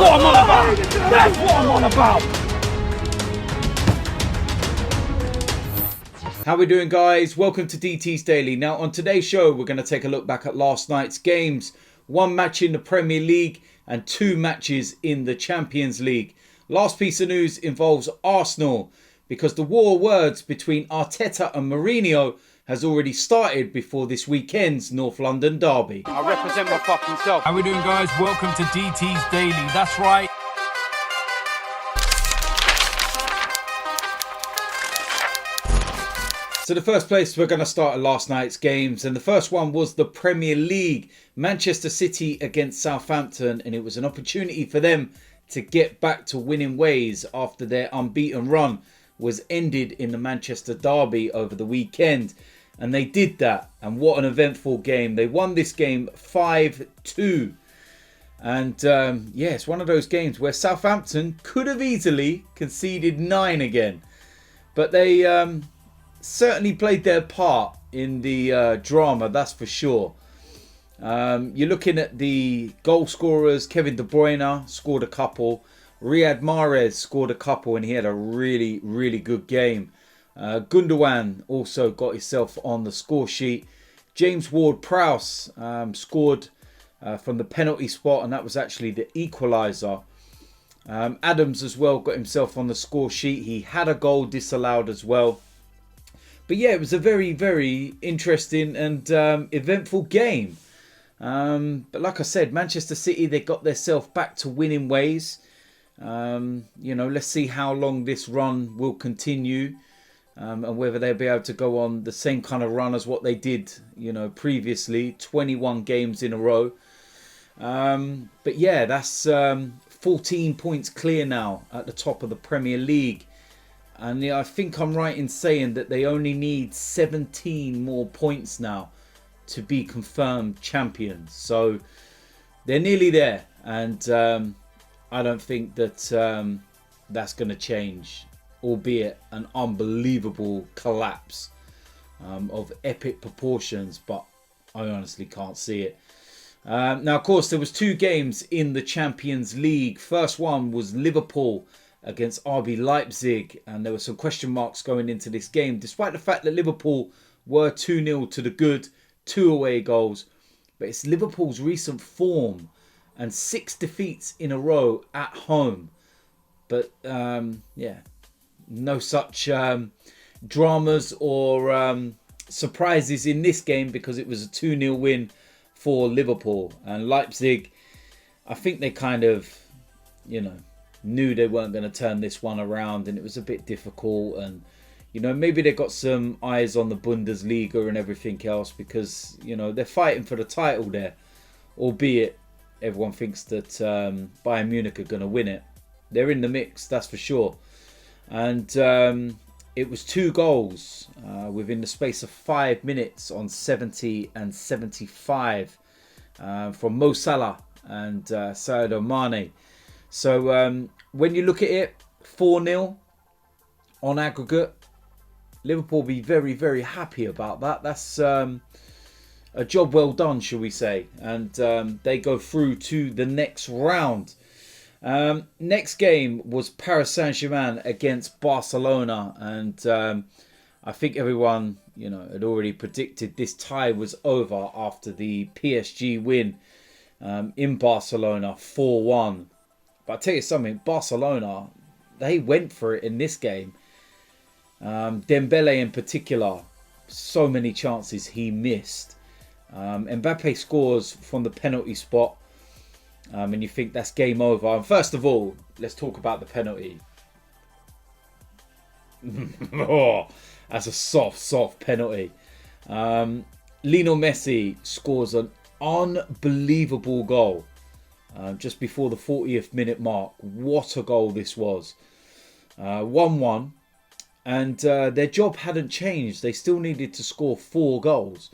what I'm on about. That's what I'm on about. How we doing, guys? Welcome to DT's Daily. Now, on today's show, we're going to take a look back at last night's games. One match in the Premier League and two matches in the Champions League. Last piece of news involves Arsenal, because the war of words between Arteta and Mourinho has already started before this weekend's North London derby. I represent my fucking self. How we doing, guys? Welcome to DT's Daily. That's right. So the first place, we're going to start at last night's games, and the first one was the Premier League. Manchester City against Southampton, and it was an opportunity for them to get back to winning ways after their unbeaten run was ended in the Manchester derby over the weekend. And they did that, and what an eventful game. They won this game 5-2. And it's one of those games where Southampton could have easily conceded 9 again. But they certainly played their part in the drama, that's for sure. You're looking at the goal scorers. Kevin De Bruyne scored a couple. Riyad Mahrez scored a couple, and he had a really, really good game. Gundogan also got himself on the score sheet. James Ward-Prowse scored from the penalty spot, and that was actually the equaliser. Adams as well got himself on the score sheet. He had a goal disallowed as well. But yeah, it was a very, very interesting and eventful game. But like I said, Manchester City, they got themselves back to winning ways. Let's see how long this run will continue, and whether they'll be able to go on the same kind of run as what they did, previously, 21 games in a row. But yeah, that's 14 points clear now at the top of the Premier League. And I think I'm right in saying that they only need 17 more points now to be confirmed champions. So they're nearly there. And I don't think that that's going to change, albeit an unbelievable collapse of epic proportions. But I honestly can't see it. Now, of course, there was two games in the Champions League. First one was Liverpool against RB Leipzig, and there were some question marks going into this game, despite the fact that Liverpool were 2-0 to the good, 2 away goals. But it's Liverpool's recent form and 6 defeats in a row at home. But no such dramas or surprises in this game, because it was a 2-0 win for Liverpool. And Leipzig, I think they kind of, knew they weren't going to turn this one around, and it was a bit difficult. And maybe they got some eyes on the Bundesliga and everything else, because they're fighting for the title there, albeit everyone thinks that Bayern Munich are going to win it. They're in the mix, that's for sure. And it was 2 goals within the space of 5 minutes on 70 and 75 from Mo Salah and Sadio Mane. So when you look at it, 4-0 on aggregate, Liverpool will be very, very happy about that. That's a job well done, shall we say. And they go through to the next round. Next game was Paris Saint-Germain against Barcelona. And I think everyone, had already predicted this tie was over after the PSG win in Barcelona, 4-1. But I'll tell you something, Barcelona, they went for it in this game. Dembele in particular, so many chances he missed. Mbappe scores from the penalty spot. And you think that's game over. And first of all, let's talk about the penalty. That's a soft penalty. Lionel Messi scores an unbelievable goal. Just before the 40th minute mark. What a goal this was. 1-1. And their job hadn't changed. They still needed to score 4 goals.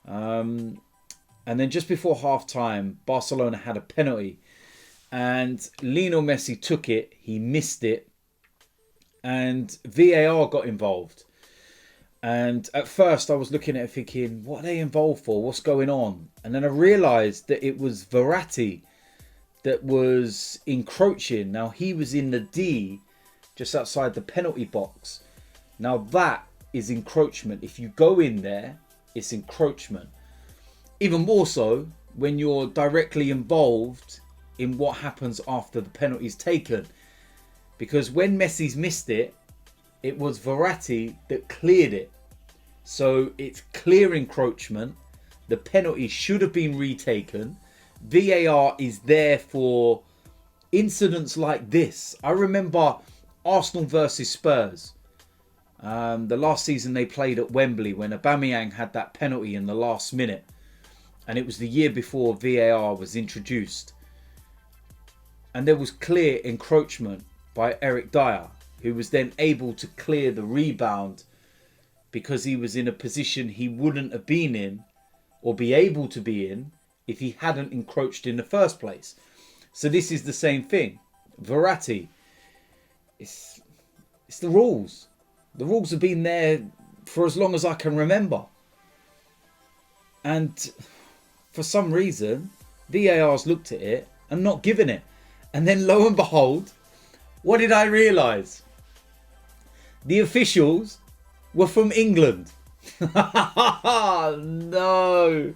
And then just before half time, Barcelona had a penalty. And Lionel Messi took it. He missed it. And VAR got involved. And at first I was looking at it thinking, what are they involved for? What's going on? And then I realised that it was Verratti that was encroaching. Now, he was in the D, just outside the penalty box. Now, that is encroachment. If you go in there, it's encroachment. Even more so when you're directly involved in what happens after the penalty is taken. Because when Messi's missed it, it was Verratti that cleared it. So it's clear encroachment. The penalty should have been retaken. VAR is there for incidents like this. I remember Arsenal versus Spurs. The last season they played at Wembley when Aubameyang had that penalty in the last minute. And it was the year before VAR was introduced. And there was clear encroachment by Eric Dyer, who was then able to clear the rebound because he was in a position he wouldn't have been in or be able to be in if he hadn't encroached in the first place. So this is the same thing. Verratti, it's the rules. The rules have been there for as long as I can remember. And for some reason, VAR's looked at it and not given it. And then lo and behold, what did I realise? The officials were from England. No.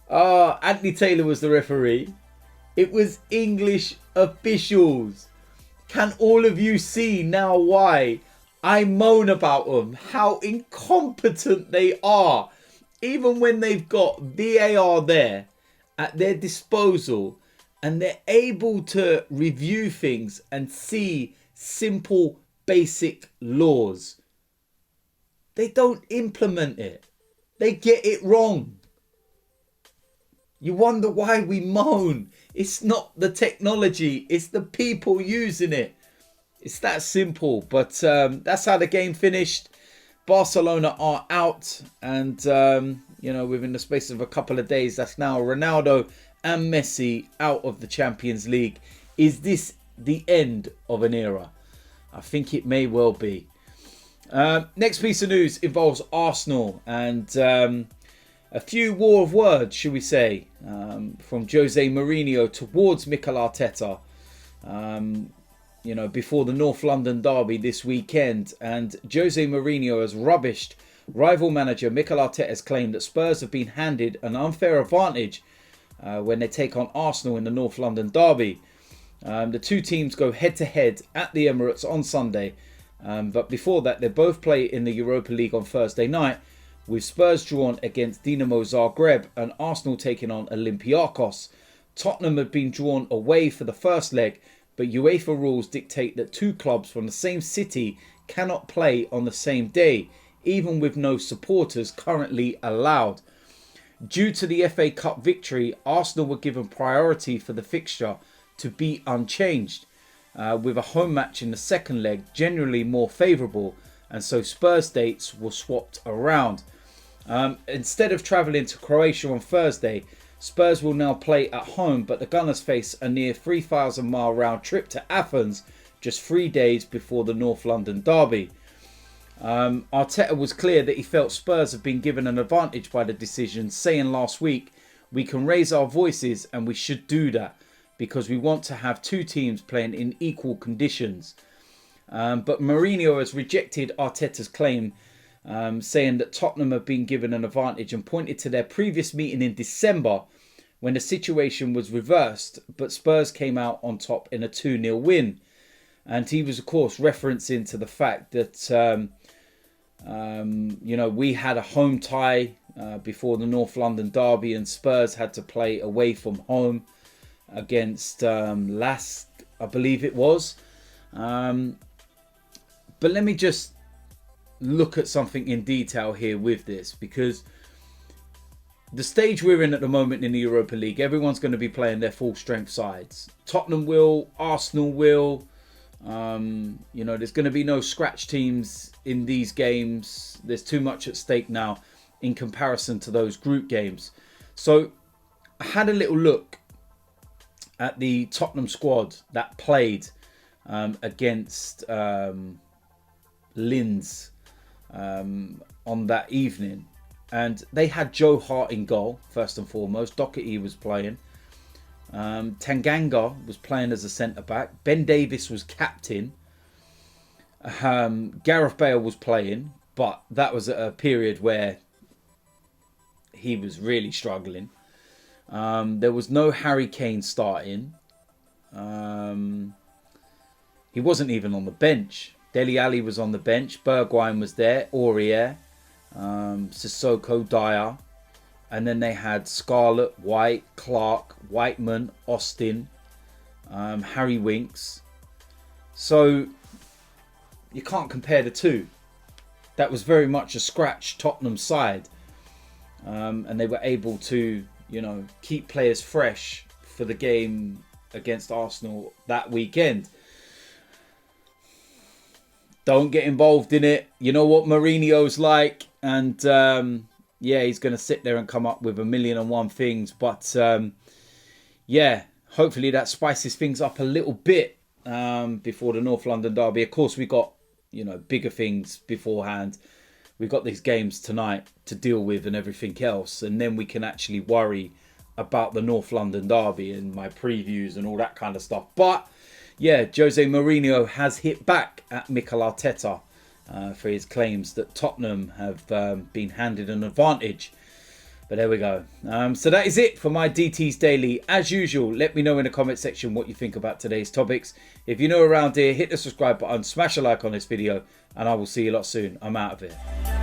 Anthony Taylor was the referee. It was English officials. Can all of you see now why I moan about them? How incompetent they are. Even when they've got VAR there at their disposal and they're able to review things and see simple, basic laws, they don't implement it. They get it wrong. You wonder why we moan. It's not the technology, it's the people using it. It's that simple. But that's how the game finished. Barcelona are out, and within the space of a couple of days, that's now Ronaldo and Messi out of the Champions League. Is this the end of an era? I think it may well be. Next piece of news involves Arsenal and a few war of words, should we say, from Jose Mourinho towards Mikel Arteta. Before the North London derby this weekend. And Jose Mourinho has rubbished rival manager Mikel Arteta's claim that Spurs have been handed an unfair advantage when they take on Arsenal in the North London derby. The two teams go head-to-head at the Emirates on Sunday. But before that, they both play in the Europa League on Thursday night, with Spurs drawn against Dinamo Zagreb and Arsenal taking on Olympiacos. Tottenham had been drawn away for the first leg, but UEFA rules dictate that two clubs from the same city cannot play on the same day, even with no supporters currently allowed. Due to the FA Cup victory, Arsenal were given priority for the fixture to be unchanged, with a home match in the second leg generally more favourable, and so Spurs dates were swapped around. Instead of travelling to Croatia on Thursday, Spurs will now play at home, but the Gunners face a near 3,000 mile round trip to Athens just 3 days before the North London derby. Arteta was clear that he felt Spurs have been given an advantage by the decision, saying last week, "We can raise our voices and we should do that because we want to have two teams playing in equal conditions." But Mourinho has rejected Arteta's claim, saying that Tottenham have been given an advantage, and pointed to their previous meeting in December when the situation was reversed, but Spurs came out on top in a 2-0 win. And he was, of course, referencing to the fact that, we had a home tie before the North London derby, and Spurs had to play away from home against Lask, I believe it was. But let me just look at something in detail here with this, because the stage we're in at the moment in the Europa League, everyone's going to be playing their full strength sides. Tottenham will, Arsenal will. There's going to be no scratch teams in these games. There's too much at stake now in comparison to those group games. So I had a little look at the Tottenham squad that played against Linz on that evening, and they had Joe Hart in goal first and foremost. Doherty was playing. Tanganga was playing as a centre-back. Ben Davies was captain. Gareth Bale was playing, but that was at a period where he was really struggling. There was no Harry Kane starting. He wasn't even on the bench. Dele Alli was on the bench. Bergwijn was there. Aurier. Sissoko, Dyer. And then they had Scarlett, White, Clark, Whiteman, Austin, Harry Winks. So you can't compare the two. That was very much a scratch Tottenham side. And they were able to, you know, keep players fresh for the game against Arsenal that weekend. Don't get involved in it. You know what Mourinho's like. And yeah, he's going to sit there and come up with 1,000,001 things. But yeah, hopefully that spices things up a little bit before the North London derby. Of course, we got, you know, bigger things beforehand. We've got these games tonight to deal with and everything else. And then we can actually worry about the North London derby and my previews and all that kind of stuff. But yeah, Jose Mourinho has hit back at Mikel Arteta for his claims that Tottenham have been handed an advantage. But there we go. So that is it for my DT's Daily. As usual, let me know in the comment section what you think about today's topics. If you're new around here, hit the subscribe button, smash a like on this video, and I will see you lot soon. I'm out of here.